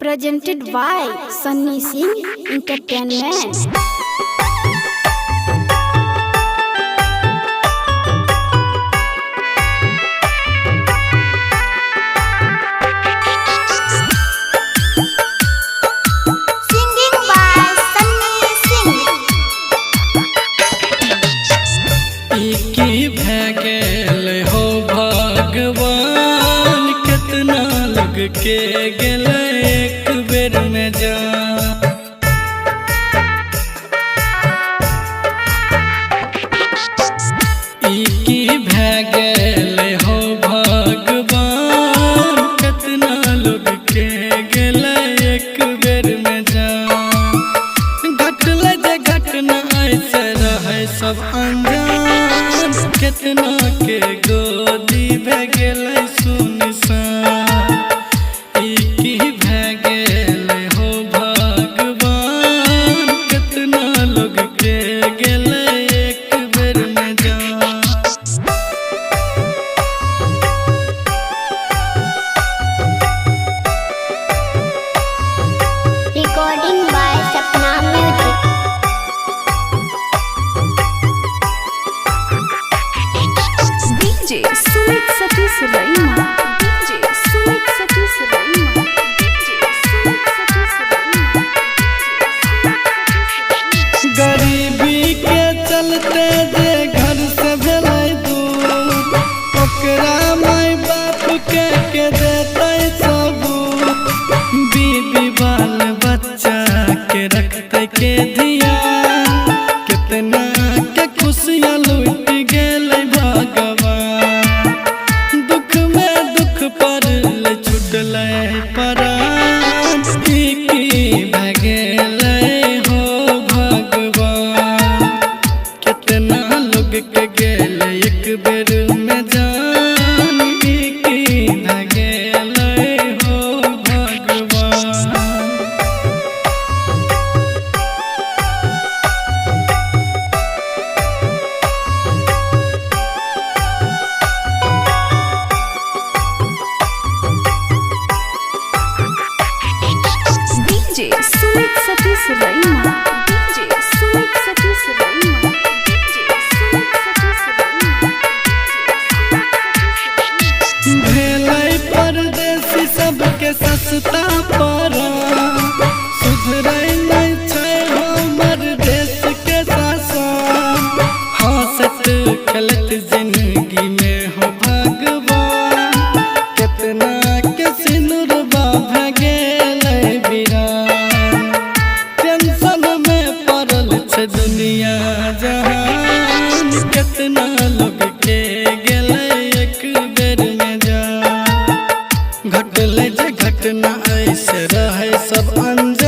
Presented by Sunny Singh Entertainment. Singing by Sunny Singh. की भै गेल हो भगवान, कितना लोग के गेल एक बेर में जान। की भै गेल हो भगवान, कितना लोग के गेल एक बेर में जान। घटल जे घटना ऐसे रहे सब अनजान, कितना के गोदी भै गेल सुनसान। की भै गेल हो भगवान, कितना लोग के गेल एक बेर में जान। Recording by Sapna Music. DJ Sumit Satish Raima. DJ Sumit Satish Raima. DJ Sumit Satish Raima. गरीबी के चलते जे घर से भेलै दूर, ओकरा माय बाप के देतै सबूत। बीबी बाल बच्चा के रखते के ध्यान, कितना के खुशियाँ लूट गेलै भगवान। दुख में दुख पड़ल छुटलै परान, की भै गेलै हो भगवान। कितना लोग के गेल एक बेर में जान, की भै गेलै हो भगवान। DJ Sumit Satish Raima. DJ Sumit Satish Raima. DJ Sumit Satish Raima. भेलै परदेसी सबके सस्ता परा, सुधरै नहीं छै हमर देश के शासन। हंसत खेलत जिंदगी में हो भगवान, कितना के सिनुरबा भै गेलै वीरान। टेंशन में पड़ल छै दुनिया जहान, कितना लोग के गेलै एक बेर में जान। घटल जे घटना ऐसे रहे सब अनजान।